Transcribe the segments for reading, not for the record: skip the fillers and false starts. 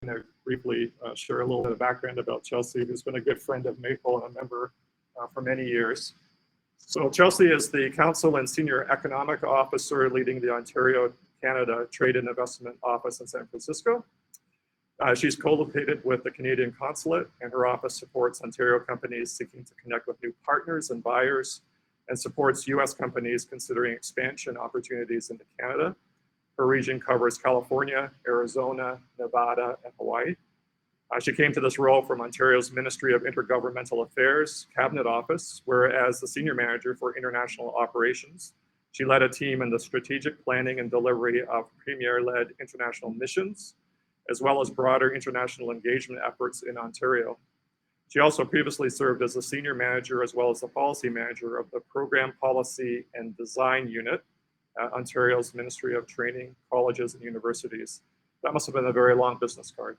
going to briefly share a little bit of background about Chelsea, who's been a good friend of Maple and a member for many years. So Chelsea is the Consul and Senior Economic Officer leading the Ontario, Canada Trade and Investment Office in San Francisco. She's co-located with the Canadian Consulate, and her office supports Ontario companies seeking to connect with new partners and buyers, and supports US companies considering expansion opportunities into Canada. Her region covers California, Arizona, Nevada, and Hawaii. She came to this role from Ontario's Ministry of Intergovernmental Affairs Cabinet Office, where as the Senior Manager for International Operations, she led a team in the strategic planning and delivery of Premier-led international missions, as well as broader international engagement efforts in Ontario. She also previously served as a Senior Manager as well as the Policy Manager of the Program Policy and Design Unit at Ontario's Ministry of Training, Colleges and Universities. That must have been a very long business card.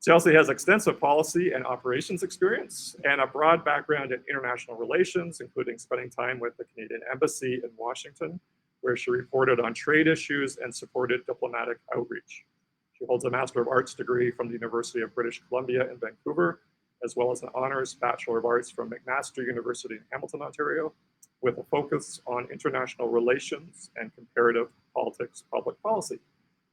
Chelsea has extensive policy and operations experience and a broad background in international relations, including spending time with the Canadian Embassy in Washington, where she reported on trade issues and supported diplomatic outreach. She holds a Master of Arts degree from the University of British Columbia in Vancouver, as well as an Honours Bachelor of Arts from McMaster University in Hamilton, Ontario, with a focus on international relations and comparative politics public policy.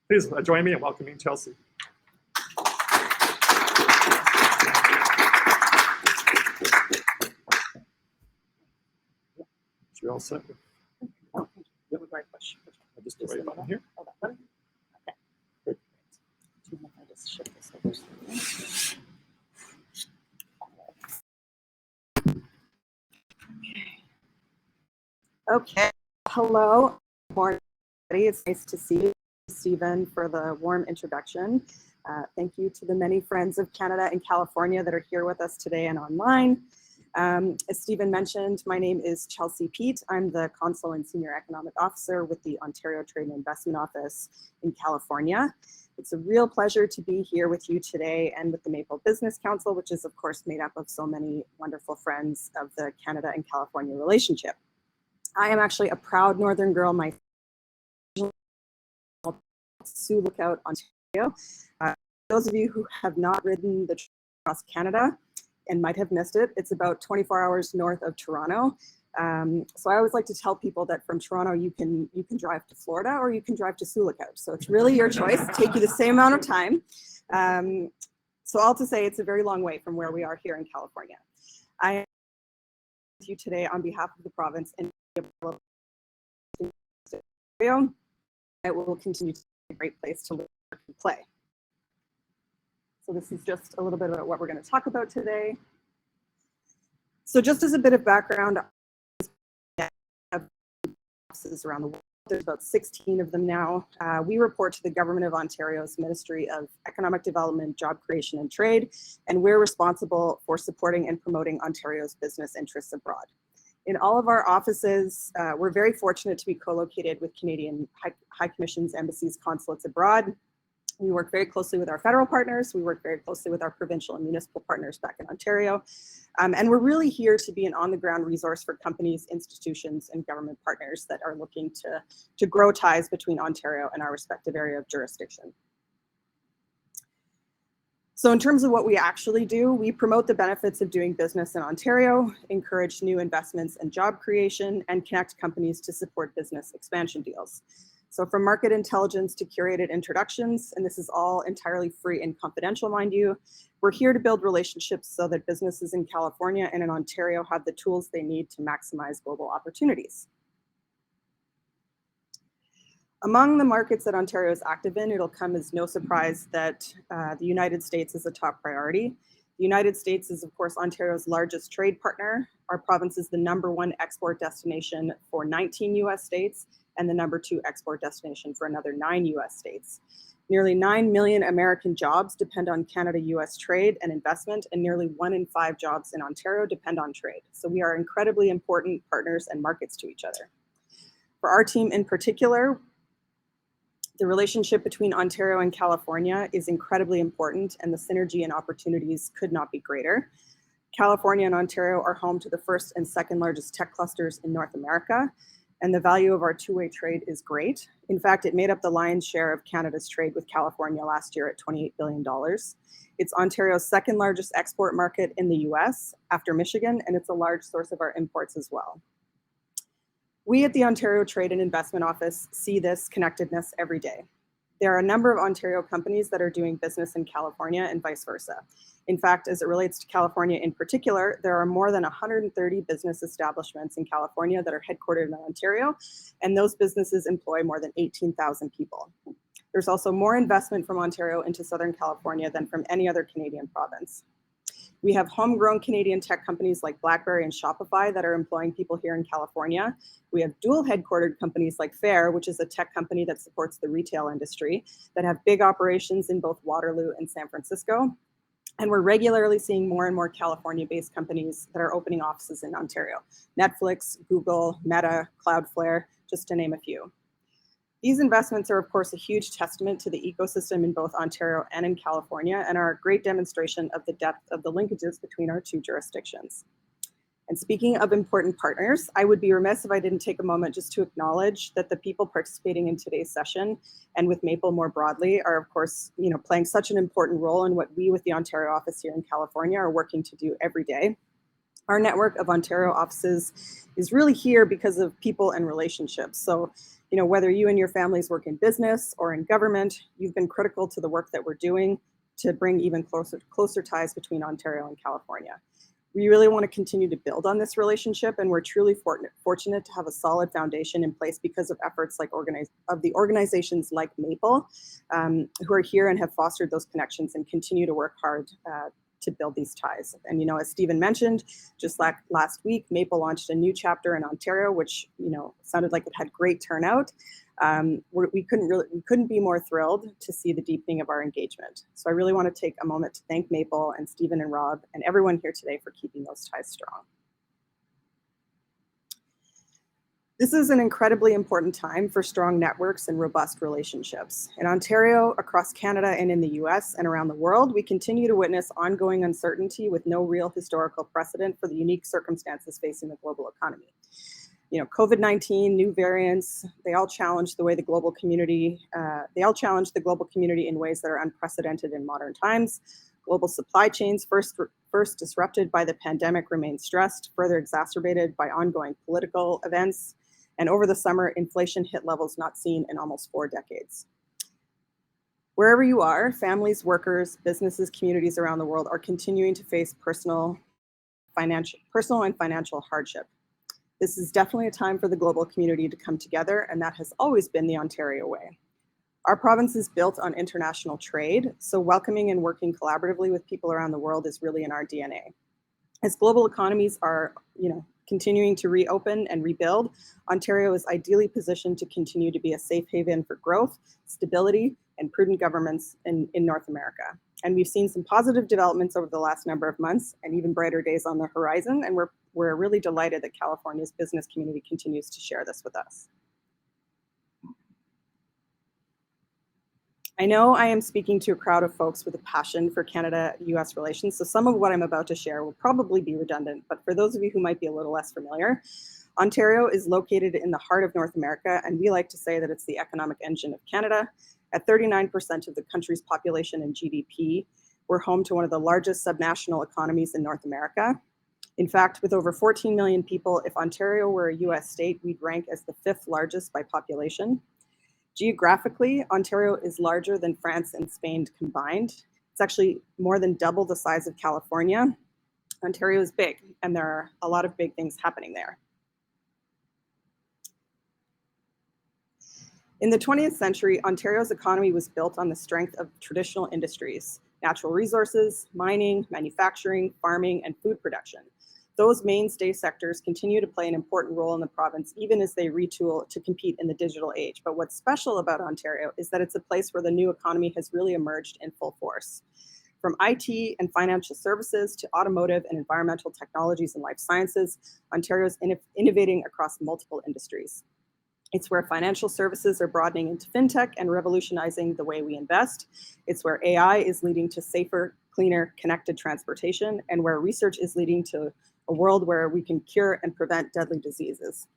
Please join me in welcoming Chelsea. Is she all set? Oh, you have a great question. I'll just do the right button here. Oh, that button? Okay. Good. Do you mind if I just shift this over slightly? Okay. Hello, morning. It's nice to see you, Stephen, for the warm introduction. Thank you to the many friends of Canada and California that are here with us today and online. As Stephen mentioned, my name is Chelsea Peet. I'm the Consul and Senior Economic Officer with the Ontario Trade and Investment Office in California. It's a real pleasure to be here with you today and with the Maple Business Council, which is of course made up of so many wonderful friends of the Canada and California relationship. I am actually a proud Northern girl myself. Sioux Lookout, Ontario. Those of you who have not ridden the train across Canada and might have missed it, it's about 24 hours north of Toronto. So I always like to tell people that from Toronto you can drive to Florida or you can drive to Sioux Lookout. So it's really your choice. Take you the same amount of time. So all to say, it's a very long way from where we are here in California. I am with you today on behalf of the province and it will continue to be a great place to live and play. So this is just a little bit about what we're going to talk about today. So just as a bit of background, I have offices around the world. There's about 16 of them now. We report to the Government of Ontario's Ministry of Economic Development, Job Creation and Trade, and we're responsible for supporting and promoting Ontario's business interests abroad. In all of our offices, we're very fortunate to be co-located with Canadian High Commissions, embassies, consulates abroad. We work very closely with our federal partners. We work very closely with our provincial and municipal partners back in Ontario. And we're really here to be an on-the-ground resource for companies, institutions, and government partners that are looking to grow ties between Ontario and our respective area of jurisdiction. So in terms of what we actually do, we promote the benefits of doing business in Ontario, encourage new investments and job creation, and connect companies to support business expansion deals. So from market intelligence to curated introductions, and this is all entirely free and confidential, mind you, we're here to build relationships so that businesses in California and in Ontario have the tools they need to maximize global opportunities. Among the markets that Ontario is active in, it'll come as no surprise that the United States is a top priority. The United States is, of course, Ontario's largest trade partner. Our province is the #1 export destination for 19 US states and the #2 export destination for another 9 US states. Nearly 9 million American jobs depend on Canada-US trade and investment, and nearly 1 in 5 jobs in Ontario depend on trade. So we are incredibly important partners and markets to each other. For our team in particular, the relationship between Ontario and California is incredibly important, and the synergy and opportunities could not be greater. California and Ontario are home to the first and second largest tech clusters in North America, and the value of our two-way trade is great. In fact, it made up the lion's share of Canada's trade with California last year at $28 billion. It's Ontario's second largest export market in the US after Michigan, and it's a large source of our imports as well. We at the Ontario Trade and Investment Office see this connectedness every day. There are a number of Ontario companies that are doing business in California and vice versa. In fact, as it relates to California in particular, there are more than 130 business establishments in California that are headquartered in Ontario, and those businesses employ more than 18,000 people. There's also more investment from Ontario into Southern California than from any other Canadian province. We have homegrown Canadian tech companies like BlackBerry and Shopify that are employing people here in California. We have dual headquartered companies like Fair, which is a tech company that supports the retail industry, that have big operations in both Waterloo and San Francisco. And we're regularly seeing more and more California-based companies that are opening offices in Ontario. Netflix, Google, Meta, Cloudflare, just to name a few. These investments are, of course, a huge testament to the ecosystem in both Ontario and in California, and are a great demonstration of the depth of the linkages between our two jurisdictions. And speaking of important partners, I would be remiss if I didn't take a moment just to acknowledge that the people participating in today's session and with Maple more broadly are, of course, playing such an important role in what we with the Ontario office here in California are working to do every day. Our network of Ontario offices is really here because of people and relationships. So, whether you and your families work in business or in government, you've been critical to the work that we're doing to bring even closer ties between Ontario and California. We really want to continue to build on this relationship, and we're truly fortunate to have a solid foundation in place because of efforts like the organizations like Maple, who are here and have fostered those connections and continue to work hard to build these ties. And as Stephen mentioned, just like last week, Maple launched a new chapter in Ontario, which sounded like it had great turnout. We couldn't be more thrilled to see the deepening of our engagement. So I really want to take a moment to thank Maple and Stephen and Rob and everyone here today for keeping those ties strong. This is an incredibly important time for strong networks and robust relationships. In Ontario, across Canada, and in the US and around the world, we continue to witness ongoing uncertainty with no real historical precedent for the unique circumstances facing the global economy. COVID-19, new variants, they all challenge the global community in ways that are unprecedented in modern times. Global supply chains, first disrupted by the pandemic, remain stressed, further exacerbated by ongoing political events. And over the summer, inflation hit levels not seen in almost 4 decades. Wherever you are, families, workers, businesses, communities around the world are continuing to face personal and financial hardship. This is definitely a time for the global community to come together, and that has always been the Ontario way. Our province is built on international trade, so welcoming and working collaboratively with people around the world is really in our DNA. As global economies are, continuing to reopen and rebuild, Ontario is ideally positioned to continue to be a safe haven for growth, stability, and prudent governments in North America. And we've seen some positive developments over the last number of months and even brighter days on the horizon, and we're really delighted that California's business community continues to share this with us. I know I am speaking to a crowd of folks with a passion for Canada-US relations, so some of what I'm about to share will probably be redundant, but for those of you who might be a little less familiar, Ontario is located in the heart of North America, and we like to say that it's the economic engine of Canada. At 39% of the country's population and GDP, we're home to one of the largest subnational economies in North America. In fact, with over 14 million people, if Ontario were a US state, we'd rank as the 5th largest by population. Geographically, Ontario is larger than France and Spain combined. It's actually more than double the size of California. Ontario is big, and there are a lot of big things happening there. In the 20th century, Ontario's economy was built on the strength of traditional industries, natural resources, mining, manufacturing, farming, and food production. Those mainstay sectors continue to play an important role in the province, even as they retool to compete in the digital age. But what's special about Ontario is that it's a place where the new economy has really emerged in full force. From IT and financial services to automotive and environmental technologies and life sciences, Ontario is innovating across multiple industries. It's where financial services are broadening into fintech and revolutionizing the way we invest. It's where AI is leading to safer, cleaner, connected transportation, and where research is leading to a world where we can cure and prevent deadly diseases.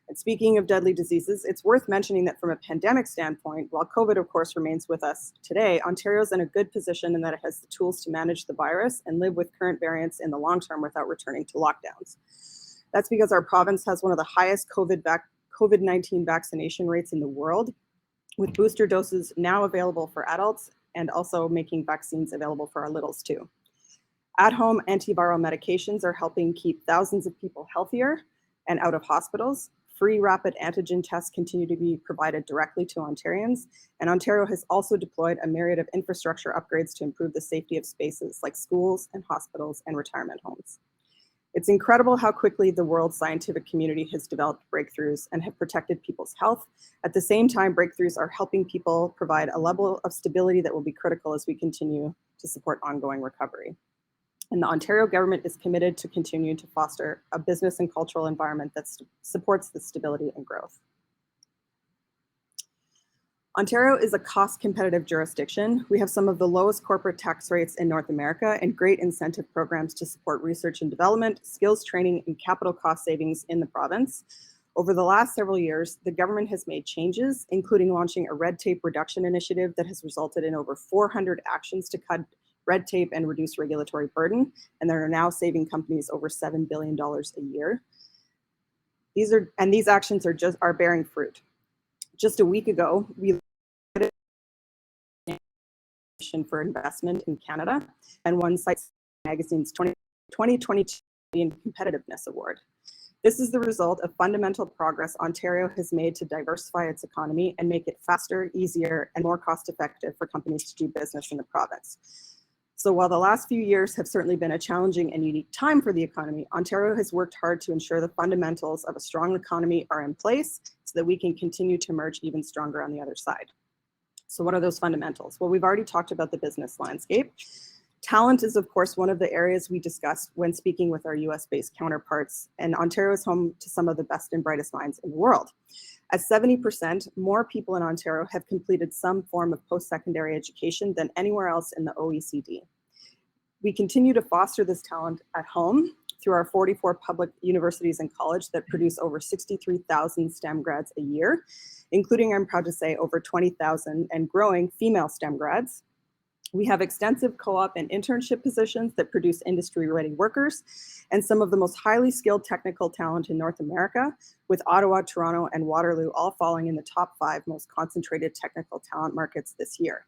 And speaking of deadly diseases, it's worth mentioning that from a pandemic standpoint, while COVID, of course, remains with us today, Ontario's in a good position in that it has the tools to manage the virus and live with current variants in the long term without returning to lockdowns. That's because our province has one of the highest COVID-19 vaccination rates in the world, with booster doses now available for adults and also making vaccines available for our littles too. At-home antiviral medications are helping keep thousands of people healthier and out of hospitals. Free rapid antigen tests continue to be provided directly to Ontarians, and Ontario has also deployed a myriad of infrastructure upgrades to improve the safety of spaces like schools and hospitals and retirement homes. It's incredible how quickly the world scientific community has developed breakthroughs and have protected people's health. At the same time, breakthroughs are helping people provide a level of stability that will be critical as we continue to support ongoing recovery. And the Ontario government is committed to continue to foster a business and cultural environment that supports the stability and growth. Ontario is a cost-competitive jurisdiction. We have some of the lowest corporate tax rates in North America and great incentive programs to support research and development, skills training, and capital cost savings in the province. Over the last several years, the government has made changes, including launching a red tape reduction initiative that has resulted in over 400 actions to cut red tape and reduce regulatory burden, and they are now saving companies over $7 billion a year. These actions are bearing fruit. Just a week ago, we for investment in Canada and won Science Magazine's 2022 Competitiveness Award. This is the result of fundamental progress Ontario has made to diversify its economy and make it faster, easier, and more cost-effective for companies to do business in the province. So while the last few years have certainly been a challenging and unique time for the economy, Ontario has worked hard to ensure the fundamentals of a strong economy are in place so that we can continue to emerge even stronger on the other side. So what are those fundamentals? Well, we've already talked about the business landscape. Talent is, of course, one of the areas we discuss when speaking with our US-based counterparts, and Ontario is home to some of the best and brightest minds in the world. At 70%, more people in Ontario have completed some form of post-secondary education than anywhere else in the OECD. We continue to foster this talent at home through our 44 public universities and college that produce over 63,000 STEM grads a year, including, I'm proud to say, over 20,000 and growing female STEM grads. We have extensive co-op and internship positions that produce industry-ready workers and some of the most highly skilled technical talent in North America, with Ottawa, Toronto, and Waterloo all falling in the top 5 most concentrated technical talent markets this year.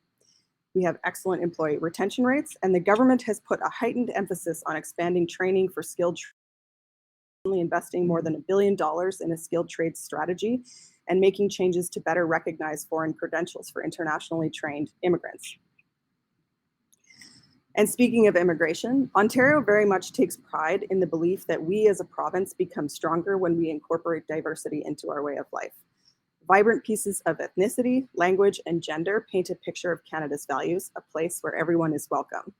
We have excellent employee retention rates, and the government has put a heightened emphasis on expanding training for skilled trades, investing more than $1 billion in a skilled trades strategy, and making changes to better recognize foreign credentials for internationally trained immigrants. And speaking of immigration, Ontario very much takes pride in the belief that we as a province become stronger when we incorporate diversity into our way of life. Vibrant pieces of ethnicity, language, and gender paint a picture of Canada's values, a place where everyone is welcome.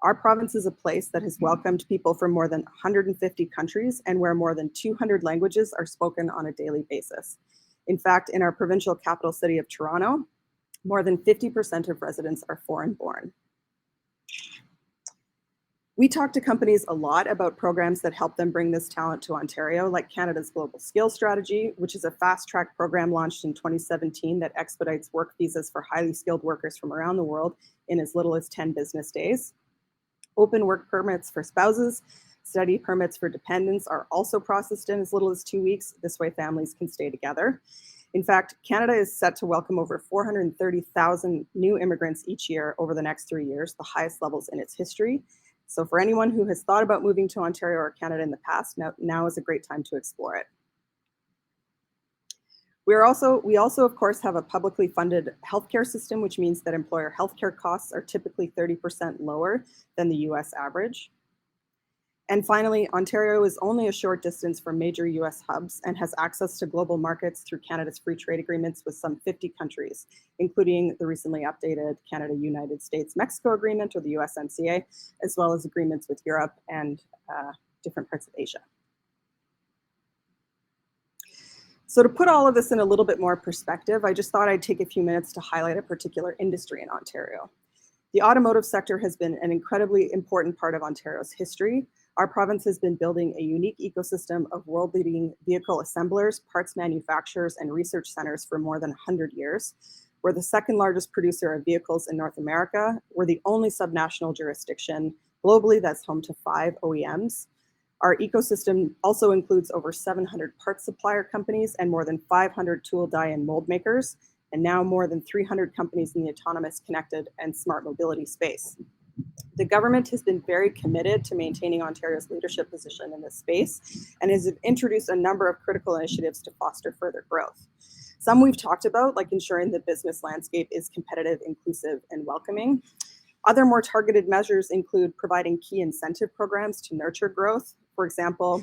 Our province is a place that has welcomed people from more than 150 countries and where more than 200 languages are spoken on a daily basis. In fact, in our provincial capital city of Toronto, more than 50% of residents are foreign-born. We talk to companies a lot about programs that help them bring this talent to Ontario, like Canada's Global Skills Strategy, which is a fast-track program launched in 2017 that expedites work visas for highly skilled workers from around the world in as little as 10 business days. Open work permits for spouses, study permits for dependents are also processed in as little as 2 weeks. This way families can stay together. In fact, Canada is set to welcome over 430,000 new immigrants each year over the next 3 years, the highest levels in its history. So for anyone who has thought about moving to Ontario or Canada in the past, now is a great time to explore it. We also, of course, have a publicly funded healthcare system, which means that employer healthcare costs are typically 30% lower than the US average. And finally, Ontario is only a short distance from major US hubs and has access to global markets through Canada's free trade agreements with some 50 countries, including the recently updated Canada-United States-Mexico agreement, or the USMCA, as well as agreements with Europe and different parts of Asia. So to put all of this in a little bit more perspective, I just thought I'd take a few minutes to highlight a particular industry in Ontario. The automotive sector has been an incredibly important part of Ontario's history. Our province has been building a unique ecosystem of world-leading vehicle assemblers, parts manufacturers, and research centers for more than 100 years. We're the second largest producer of vehicles in North America. We're the only subnational jurisdiction globally that's home to 5 OEMs. Our ecosystem also includes over 700 parts supplier companies and more than 500 tool, die, and mold makers, and now more than 300 companies in the autonomous, connected, and smart mobility space. The government has been very committed to maintaining Ontario's leadership position in this space and has introduced a number of critical initiatives to foster further growth. Some we've talked about, like ensuring the business landscape is competitive, inclusive, and welcoming. Other more targeted measures include providing key incentive programs to nurture growth. For example,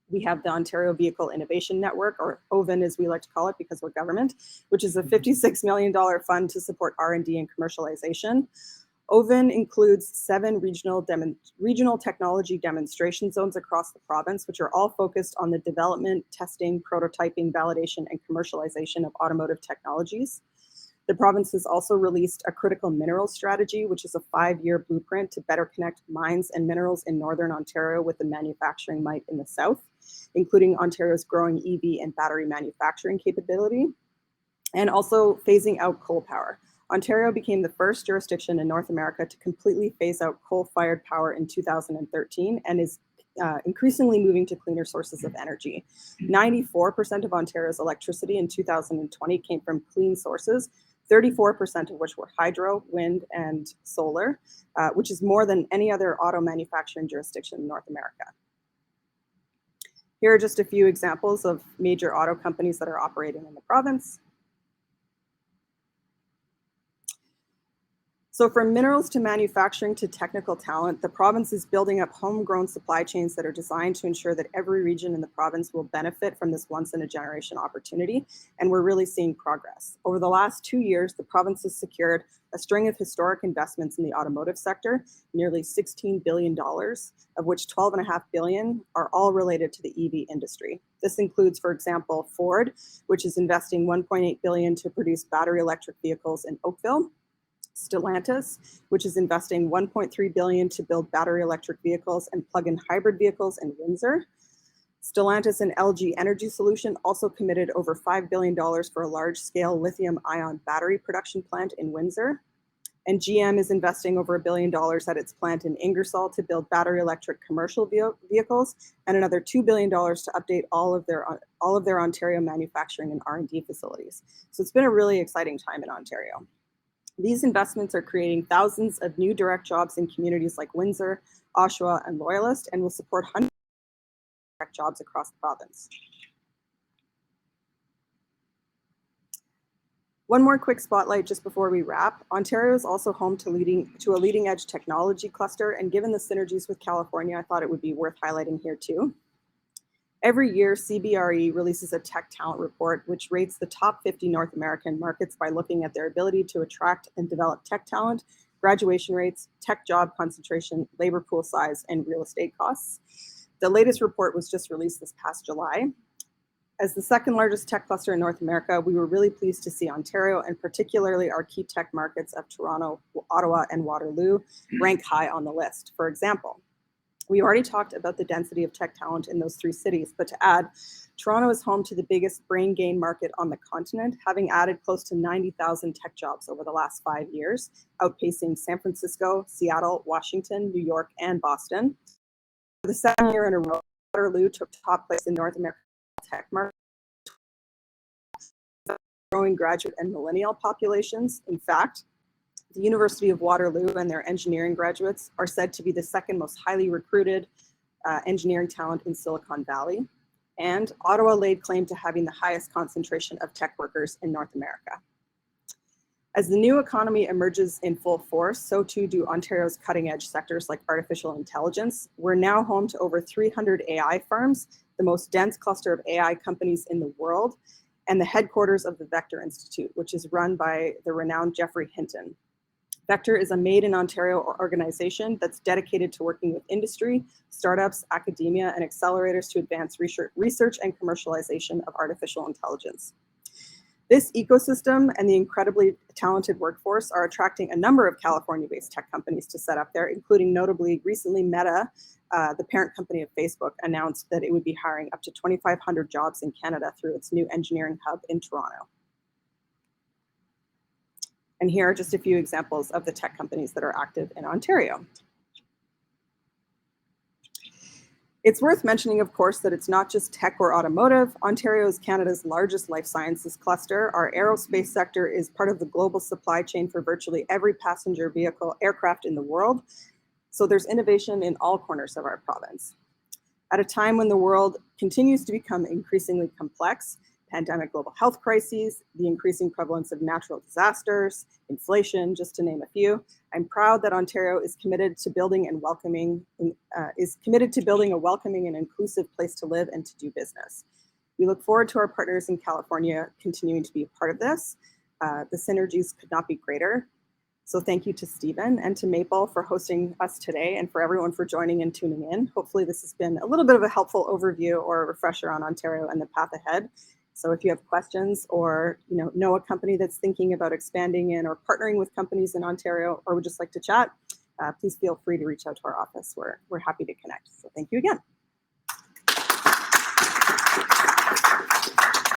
we have the Ontario Vehicle Innovation Network, or OVIN as we like to call it because we're government, which is a $56 million fund to support R&D and commercialization. OVIN includes 7 regional technology demonstration zones across the province, which are all focused on the development, testing, prototyping, validation, and commercialization of automotive technologies. The province has also released a critical mineral strategy, which is a 5-year blueprint to better connect mines and minerals in Northern Ontario with the manufacturing might in the South, including Ontario's growing EV and battery manufacturing capability, and also phasing out coal power. Ontario became the first jurisdiction in North America to completely phase out coal-fired power in 2013 and is increasingly moving to cleaner sources of energy. 94% of Ontario's electricity in 2020 came from clean sources, 34% of which were hydro, wind, and solar, which is more than any other auto manufacturing jurisdiction in North America. Here are just a few examples of major auto companies that are operating in the province. So from minerals to manufacturing to technical talent, the province is building up homegrown supply chains that are designed to ensure that every region in the province will benefit from this once-in-a-generation opportunity, and we're really seeing progress. Over the last 2 years, the province has secured a string of historic investments in the automotive sector, nearly $16 billion, of which $12.5 billion are all related to the EV industry. This includes, for example, Ford, which is investing $1.8 billion to produce battery electric vehicles in Oakville, Stellantis, which is investing $1.3 billion to build battery electric vehicles and plug-in hybrid vehicles in Windsor. Stellantis and LG Energy Solution also committed over $5 billion for a large-scale lithium-ion battery production plant in Windsor. And GM is investing over $1 billion at its plant in Ingersoll to build battery electric commercial vehicles, and another $2 billion to update all of their Ontario manufacturing and R&D facilities. So it's been a really exciting time in Ontario. These investments are creating thousands of new direct jobs in communities like Windsor, Oshawa, and Loyalist, and will support hundreds of direct jobs across the province. One more quick spotlight just before we wrap. Ontario is also home to a leading edge technology cluster, and given the synergies with California, I thought it would be worth highlighting here too. Every year, CBRE releases a tech talent report, which rates the top 50 North American markets by looking at their ability to attract and develop tech talent, graduation rates, tech job concentration, labor pool size, and real estate costs. The latest report was just released this past July. As the second largest tech cluster in North America, we were really pleased to see Ontario, and particularly our key tech markets of Toronto, Ottawa, and Waterloo, rank high on the list. For example, we already talked about the density of tech talent in those 3 cities, but to add, Toronto is home to the biggest brain gain market on the continent, having added close to 90,000 tech jobs over the last 5 years, outpacing San Francisco, Seattle, Washington, New York, and Boston. For the 2nd year in a row, Waterloo took top place in North American tech market, growing graduate and millennial populations. In fact, the University of Waterloo and their engineering graduates are said to be the 2nd most highly recruited engineering talent in Silicon Valley. And Ottawa laid claim to having the highest concentration of tech workers in North America. As the new economy emerges in full force, so too do Ontario's cutting edge sectors like artificial intelligence. We're now home to over 300 AI firms, the most dense cluster of AI companies in the world, and the headquarters of the Vector Institute, which is run by the renowned Geoffrey Hinton. Vector is a Made in Ontario organization that's dedicated to working with industry, startups, academia, and accelerators to advance research and commercialization of artificial intelligence. This ecosystem and the incredibly talented workforce are attracting a number of California-based tech companies to set up there, including notably recently Meta, the parent company of Facebook, announced that it would be hiring up to 2,500 jobs in Canada through its new engineering hub in Toronto. And here are just a few examples of the tech companies that are active in Ontario. It's worth mentioning, of course, that it's not just tech or automotive. Ontario is Canada's largest life sciences cluster. Our aerospace sector is part of the global supply chain for virtually every passenger vehicle aircraft in the world. So there's innovation in all corners of our province. At a time when the world continues to become increasingly complex, pandemic global health crises, the increasing prevalence of natural disasters, inflation, just to name a few, I'm proud that Ontario is committed to building a welcoming and inclusive place to live and to do business. We look forward to our partners in California continuing to be a part of this. The synergies could not be greater. So thank you to Stephen and to Maple for hosting us today, and for everyone for joining and tuning in. Hopefully this has been a little bit of a helpful overview or a refresher on Ontario and the path ahead. So if you have questions or know a company that's thinking about expanding in or partnering with companies in Ontario, or would just like to chat, please feel free to reach out to our office. We're happy to connect. So thank you again.